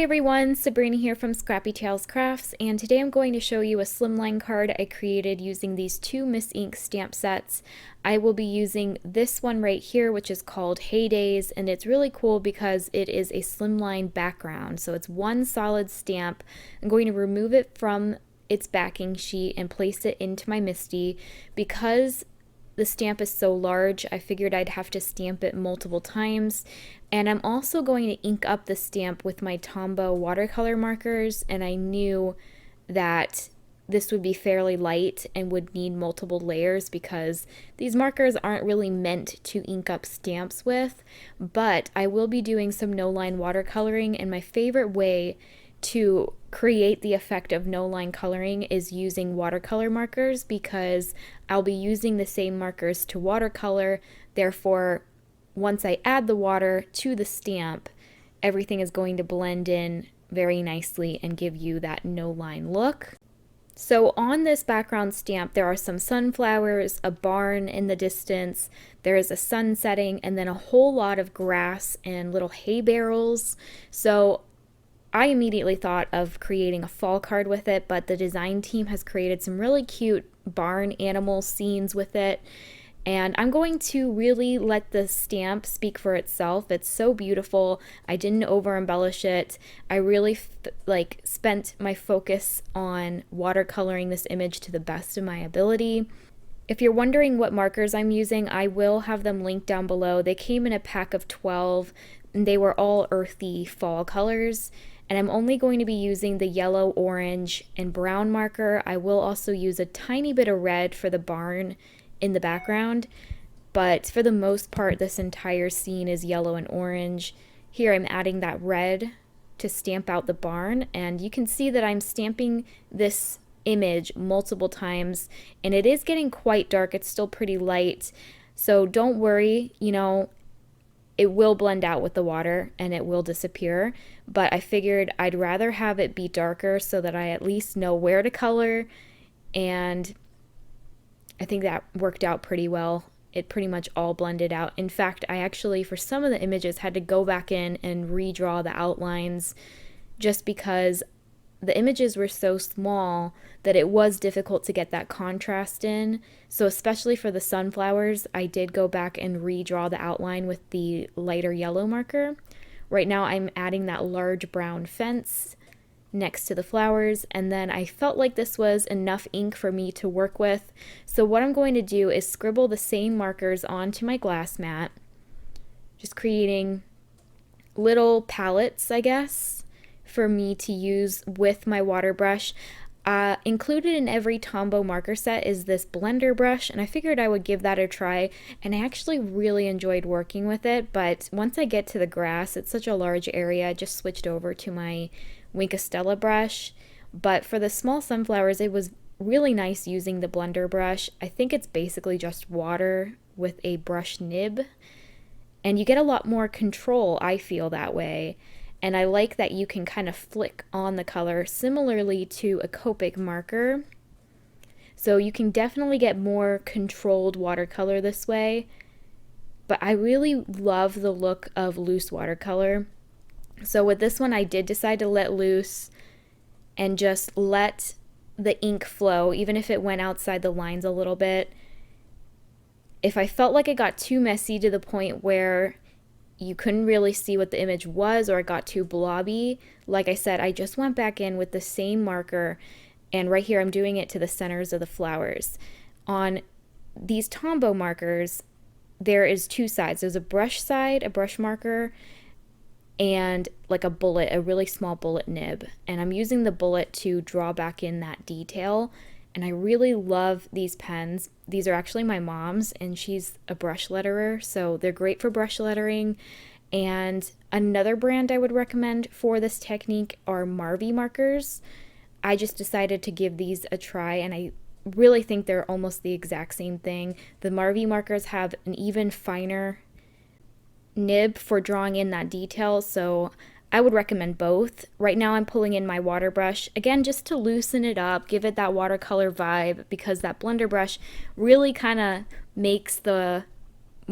Hi everyone, Sabrina here from Scrappy Tales Crafts, and today I'm going to show you a slimline card I created using these two Miss Ink stamp sets. I will be using this one right here, which is called Heydays, and it's really cool because it is a slimline background, so it's one solid stamp. I'm going to remove it from its backing sheet and place it into my Misty. Because the stamp is so large, I figured I'd have to stamp it multiple times. And I'm also going to ink up the stamp with my Tombow watercolor markers, and I knew that this would be fairly light and would need multiple layers because these markers aren't really meant to ink up stamps with. But I will be doing some no-line watercoloring, and my favorite way to create the effect of no-line coloring is using watercolor markers, because I'll be using the same markers to watercolor. Therefore, once I add the water to the stamp, everything is going to blend in very nicely and give you that no-line look. So on this background stamp, there are some sunflowers, a barn in the distance, there is a sun setting, and then a whole lot of grass and little hay barrels. So I immediately thought of creating a fall card with it, but the design team has created some really cute barn animal scenes with it. And I'm going to really let the stamp speak for itself. It's so beautiful. I didn't over embellish it. I really spent my focus on watercoloring this image to the best of my ability. If you're wondering what markers I'm using, I will have them linked down below. They came in a pack of 12, and they were all earthy fall colors. And I'm only going to be using the yellow, orange, and brown marker. I will also use a tiny bit of red for the barn in the background, but for the most part this entire scene is yellow and orange. Here I'm adding that red to stamp out the barn, and you can see that I'm stamping this image multiple times, and it is getting quite dark. It's still pretty light, so don't worry, it will blend out with the water and it will disappear, but I figured I'd rather have it be darker so that I at least know where to color, and I think that worked out pretty well. It pretty much all blended out. In fact, I actually, for some of the images, had to go back in and redraw the outlines just because the images were so small that it was difficult to get that contrast in. So especially for the sunflowers, I did go back and redraw the outline with the lighter yellow marker. Right now I'm adding that large brown fence next to the flowers, and then I felt like this was enough ink for me to work with. So what I'm going to do is scribble the same markers onto my glass mat, just creating little palettes, I guess, for me to use with my water brush. Included in every Tombow marker set is this blender brush, and I figured I would give that a try, and I actually really enjoyed working with it. But once I get to the grass, it's such a large area, I just switched over to my Stella brush. But for the small sunflowers, it was really nice using the blender brush. I think it's basically just water with a brush nib, and you get a lot more control, I feel, that way. And I like that you can kind of flick on the color similarly to a Copic marker. So you can definitely get more controlled watercolor this way. But I really love the look of loose watercolor. So with this one, I did decide to let loose and just let the ink flow, even if it went outside the lines a little bit. If I felt like it got too messy to the point where you couldn't really see what the image was, or it got too blobby, like I said, I just went back in with the same marker, and right here I'm doing it to the centers of the flowers. On these Tombow markers, there is two sides. There's a brush side, a brush marker, and like a bullet, a really small bullet nib. And I'm using the bullet to draw back in that detail. And I really love these pens. These are actually my mom's, and she's a brush letterer, so they're great for brush lettering. And another brand I would recommend for this technique are Marvy markers. I just decided to give these a try, and I really think they're almost the exact same thing. The Marvy markers have an even finer nib for drawing in that detail, so I would recommend both. Right now I'm pulling in my water brush, again, just to loosen it up, give it that watercolor vibe, because that blender brush really kind of makes the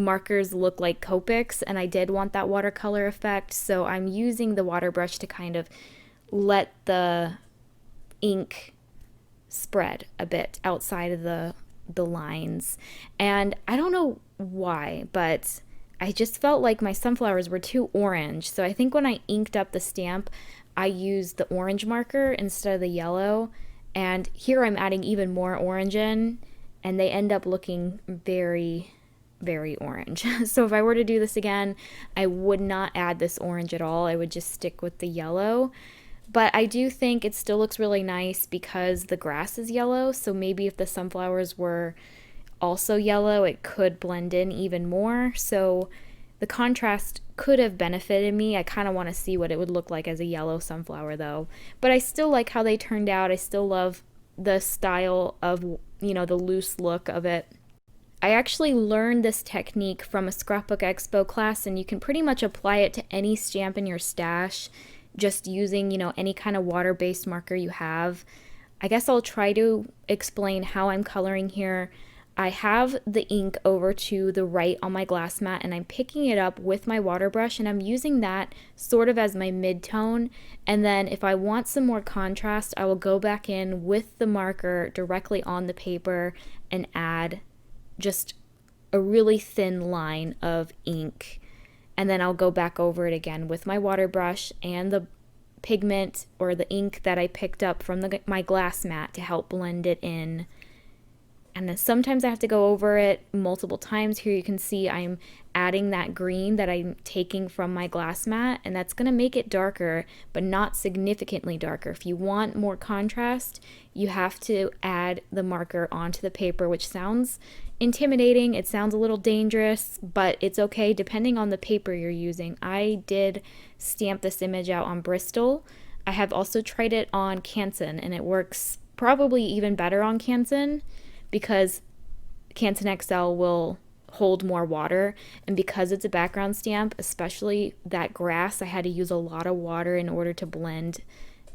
markers look like Copics, and I did want that watercolor effect, so I'm using the water brush to kind of let the ink spread a bit outside of the lines. And I don't know why, but I just felt like my sunflowers were too orange. So I think when I inked up the stamp, I used the orange marker instead of the yellow. And here I'm adding even more orange in, and they end up looking very, very orange. So if I were to do this again, I would not add this orange at all. I would just stick with the yellow. But I do think it still looks really nice because the grass is yellow. So maybe if the sunflowers were also yellow, it could blend in even more. So the contrast could have benefited me. I kind of want to see what it would look like as a yellow sunflower though. But I still like how they turned out. I still love the style of, the loose look of it. I actually learned this technique from a Scrapbook Expo class, and you can pretty much apply it to any stamp in your stash, just using, any kind of water-based marker you have. I guess I'll try to explain how I'm coloring here. I have the ink over to the right on my glass mat, and I'm picking it up with my water brush, and I'm using that sort of as my mid-tone. And then if I want some more contrast, I will go back in with the marker directly on the paper and add just a really thin line of ink. And then I'll go back over it again with my water brush and the pigment or the ink that I picked up from my glass mat to help blend it in. And then sometimes I have to go over it multiple times. Here you can see I'm adding that green that I'm taking from my glass mat, and that's going to make it darker, but not significantly darker. If you want more contrast, you have to add the marker onto the paper, which sounds intimidating. It sounds a little dangerous, but it's okay depending on the paper you're using. I did stamp this image out on Bristol. I have also tried it on Canson, and it works probably even better on Canson because Canson XL will hold more water, and because it's a background stamp, especially that grass, I had to use a lot of water in order to blend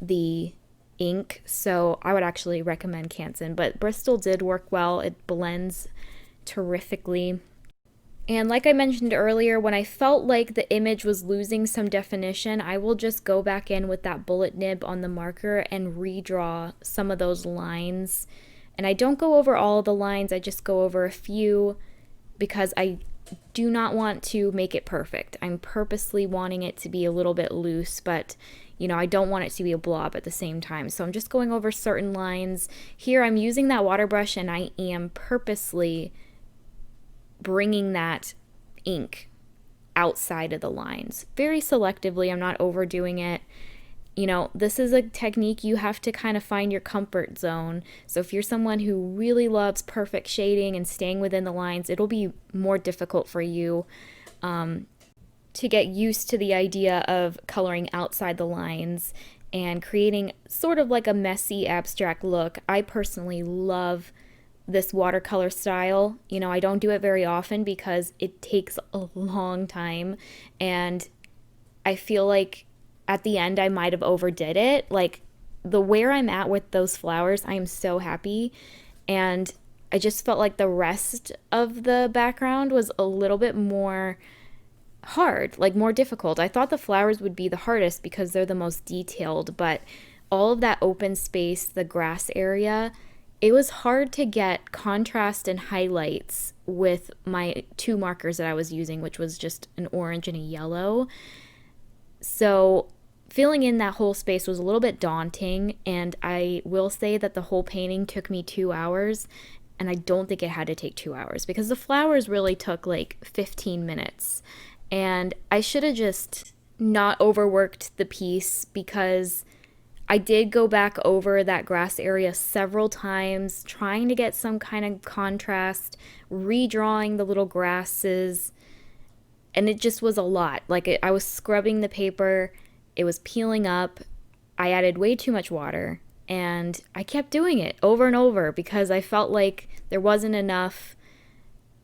the ink. So I would actually recommend Canson, but Bristol did work well. It blends terrifically. And like I mentioned earlier, when I felt like the image was losing some definition, I will just go back in with that bullet nib on the marker and redraw some of those lines. And I don't go over all the lines, I just go over a few because I do not want to make it perfect. I'm purposely wanting it to be a little bit loose, but I don't want it to be a blob at the same time. So I'm just going over certain lines. Here I'm using that water brush, and I am purposely bringing that ink outside of the lines. Very selectively, I'm not overdoing it. This is a technique you have to kind of find your comfort zone. So if you're someone who really loves perfect shading and staying within the lines, it'll be more difficult for you to get used to the idea of coloring outside the lines and creating sort of like a messy abstract look. I personally love this watercolor style. I don't do it very often because it takes a long time, and I feel like at the end I might have overdid it. Like where I'm at with those flowers, I am so happy, and I just felt like the rest of the background was a little bit more hard, like more difficult. I thought the flowers would be the hardest because they're the most detailed, but all of that open space, the grass area, it was hard to get contrast and highlights with my two markers that I was using, which was just an orange and a yellow. So filling in that whole space was a little bit daunting, and I will say that the whole painting took me 2 hours, and I don't think it had to take 2 hours because the flowers really took like 15 minutes. And I should have just not overworked the piece because I did go back over that grass area several times, trying to get some kind of contrast, redrawing the little grasses, and it just was a lot. Like I was scrubbing the paper, it was peeling up, I added way too much water, and I kept doing it over and over because I felt like there wasn't enough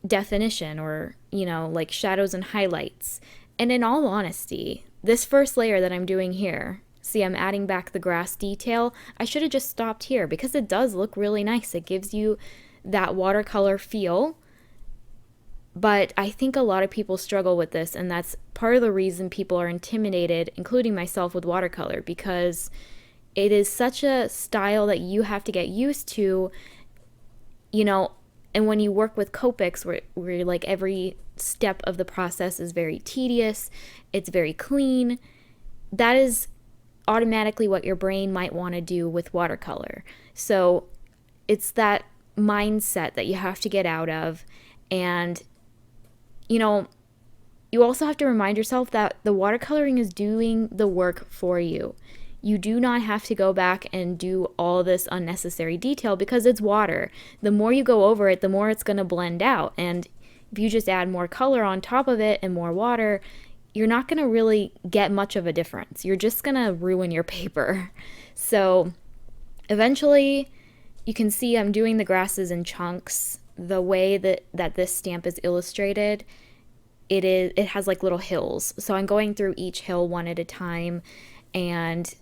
definition or, like shadows and highlights. And in all honesty, this first layer that I'm doing here, see, I'm adding back the grass detail. I should have just stopped here because it does look really nice. It gives you that watercolor feel. But I think a lot of people struggle with this, and that's part of the reason people are intimidated, including myself, with watercolor, because it is such a style that you have to get used to, you know. And when you work with Copics, where like every step of the process is very tedious, it's very clean, that is automatically what your brain might want to do with watercolor. So it's that mindset that you have to get out of. And, you know, you also have to remind yourself that the watercoloring is doing the work for you. You do not have to go back and do all this unnecessary detail because it's water. The more you go over it, the more it's going to blend out. And if you just add more color on top of it and more water, you're not going to really get much of a difference. You're just going to ruin your paper. So eventually, you can see I'm doing the grasses in chunks. The way that this stamp is illustrated, it has like little hills. So I'm going through each hill one at a time, and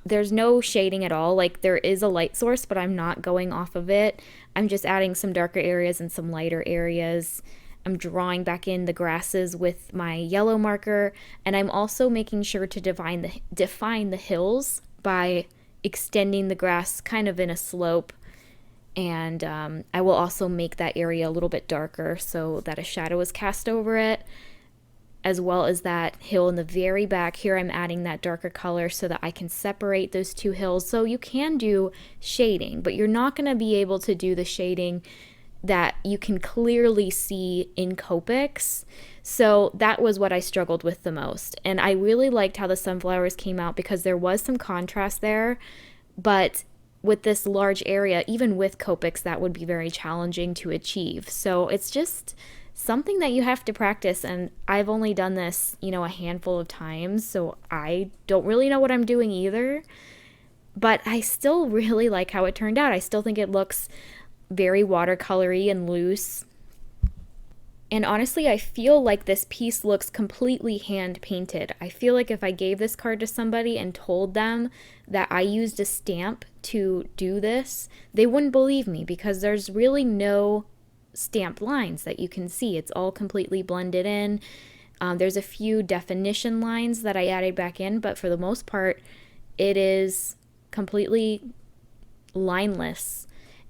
there's no shading at all. Like, there is a light source, but I'm not going off of it. I'm just adding some darker areas and some lighter areas. I'm drawing back in the grasses with my yellow marker, and I'm also making sure to define the hills by extending the grass kind of in a slope. And I will also make that area a little bit darker so that a shadow is cast over it, as well as that hill in the very back. Here I'm adding that darker color so that I can separate those two hills. So you can do shading, but you're not going to be able to do the shading that you can clearly see in Copics. So that was what I struggled with the most. And I really liked how the sunflowers came out because there was some contrast there, but with this large area, even with Copics, that would be very challenging to achieve. So it's just something that you have to practice, and I've only done this, a handful of times, so I don't really know what I'm doing either, but I still really like how it turned out. I still think it looks very watercolory and loose. And honestly, I feel like this piece looks completely hand painted. I feel like if I gave this card to somebody and told them that I used a stamp to do this, they wouldn't believe me because there's really no stamped lines that you can see. It's all completely blended in. There's a few definition lines that I added back in, but for the most part, it is completely lineless,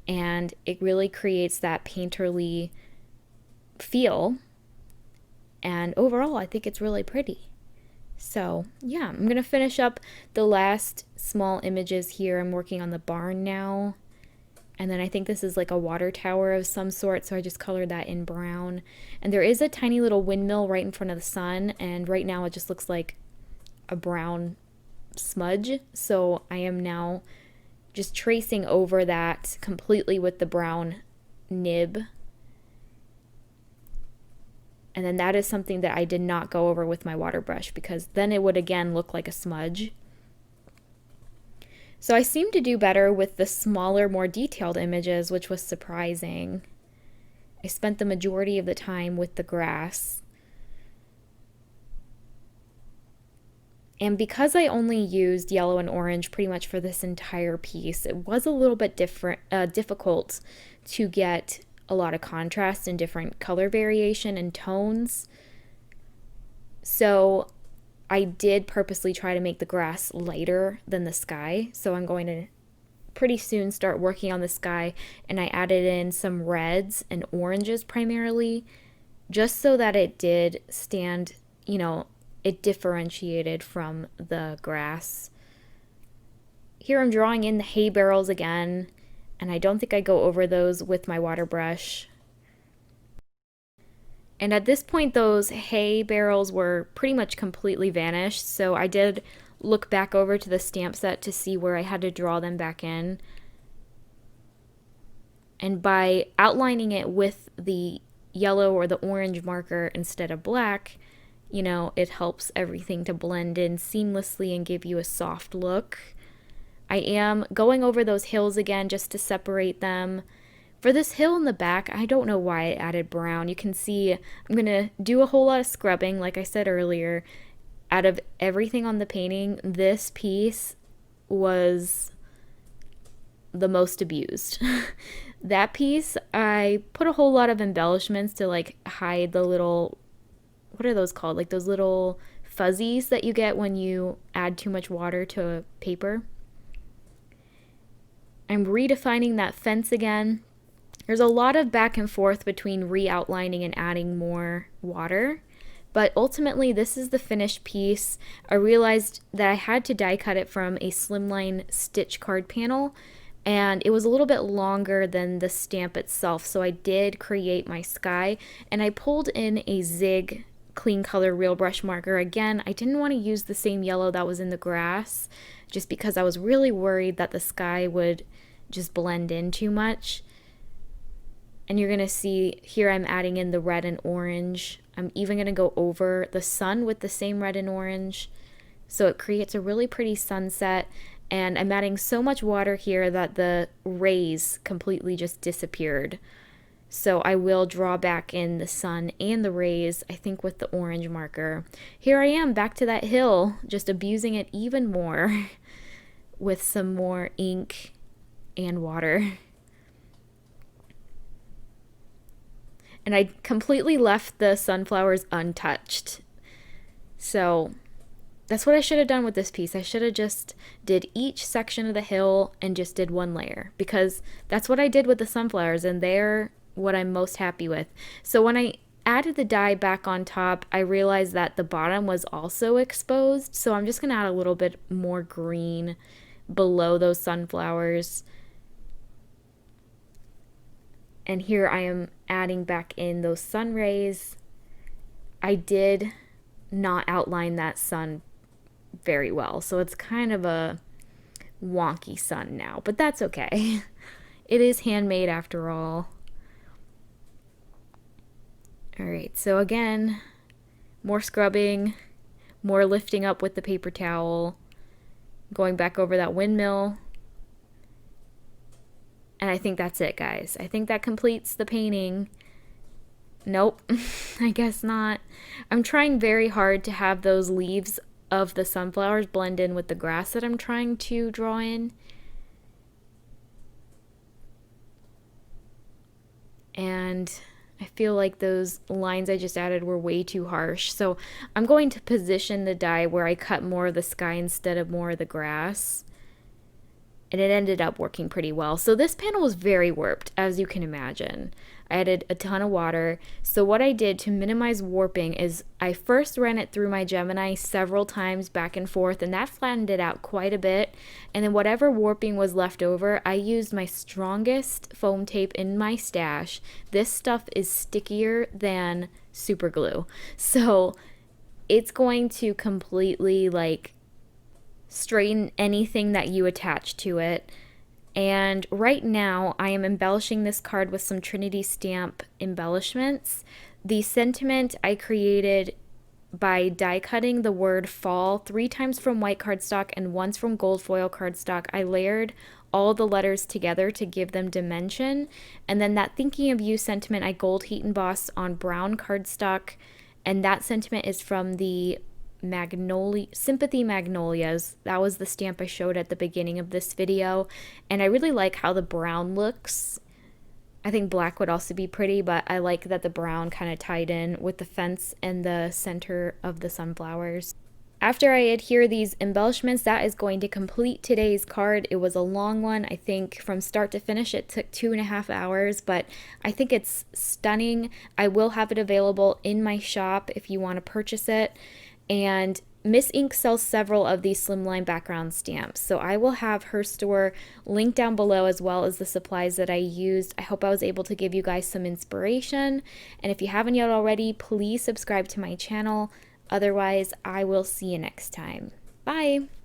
and it really creates that painterly feel. And overall, I think it's really pretty. So yeah, I'm gonna finish up the last small images here. I'm working on the barn now. And then I think this is like a water tower of some sort, so I just colored that in brown. And there is a tiny little windmill right in front of the sun, and right now it just looks like a brown smudge. So I am now just tracing over that completely with the brown nib. And then that is something that I did not go over with my water brush because then it would again look like a smudge. So I seem to do better with the smaller, more detailed images, which was surprising. I spent the majority of the time with the grass. And because I only used yellow and orange pretty much for this entire piece, it was a little bit difficult to get a lot of contrast and different color variation and tones. So I did purposely try to make the grass lighter than the sky. So I'm going to pretty soon start working on the sky, and I added in some reds and oranges primarily, just so that it did stand, it differentiated from the grass. Here I'm drawing in the hay barrels again, and I don't think I go over those with my water brush. And at this point, those hay barrels were pretty much completely vanished, so I did look back over to the stamp set to see where I had to draw them back in. And by outlining it with the yellow or the orange marker instead of black, it helps everything to blend in seamlessly and give you a soft look. I am going over those hills again just to separate them. For this hill in the back, I don't know why I added brown. You can see I'm going to do a whole lot of scrubbing, like I said earlier. Out of everything on the painting, this piece was the most abused. That piece, I put a whole lot of embellishments to like hide the little, what are those called? Like those little fuzzies that you get when you add too much water to paper. I'm redefining that fence again. There's a lot of back and forth between re-outlining and adding more water, but ultimately this is the finished piece. I realized that I had to die cut it from a Slimline stitch card panel, and it was a little bit longer than the stamp itself, so I did create my sky, and I pulled in a Zig clean color real brush marker. Again, I didn't want to use the same yellow that was in the grass just because I was really worried that the sky would just blend in too much. And you're going to see here I'm adding in the red and orange. I'm even going to go over the sun with the same red and orange. So it creates a really pretty sunset. And I'm adding so much water here that the rays completely just disappeared. So I will draw back in the sun and the rays, I think, with the orange marker. Here I am back to that hill, just abusing it even more with some more ink and water. And I completely left the sunflowers untouched. So that's what I should have done with this piece. I should have just did each section of the hill and just did one layer, because that's what I did with the sunflowers, and they're what I'm most happy with. So when I added the dye back on top, I realized that the bottom was also exposed. So I'm just going to add a little bit more green below those sunflowers. And here I am adding back in those sun rays. I did not outline that sun very well, so it's kind of a wonky sun now, but that's okay. It is handmade after all. All right, so again, more scrubbing, more lifting up with the paper towel, going back over that windmill. And I think that's it, guys. I think that completes the painting. Nope, I guess not. I'm trying very hard to have those leaves of the sunflowers blend in with the grass that I'm trying to draw in. And I feel like those lines I just added were way too harsh. So I'm going to position the die where I cut more of the sky instead of more of the grass. And it ended up working pretty well. So this panel was very warped, as you can imagine. I added a ton of water. So what I did to minimize warping is I first ran it through my Gemini several times back and forth, and that flattened it out quite a bit. And then whatever warping was left over, I used my strongest foam tape in my stash. This stuff is stickier than super glue. So it's going to completely like straighten anything that you attach to it. And right now I am embellishing this card with some Trinity stamp embellishments. The sentiment I created by die cutting the word fall 3 times from white cardstock and once from gold foil cardstock. I layered all the letters together to give them dimension. And then that thinking of you sentiment I gold heat embossed on brown cardstock, and that sentiment is from the Sympathy Magnolias. That was the stamp I showed at the beginning of this video, and I really like how the brown looks. I think black would also be pretty, but I like that the brown kind of tied in with the fence and the center of the sunflowers. After I adhere these embellishments, that is going to complete today's card. It was a long one. I think from start to finish it took 2.5 hours, but I think it's stunning. I will have it available in my shop if you want to purchase it. And Miss Ink sells several of these Slimline background stamps, so I will have her store linked down below, as well as the supplies that I used. I hope I was able to give you guys some inspiration, and if you haven't yet already, please subscribe to my channel. Otherwise, I will see you next time. Bye!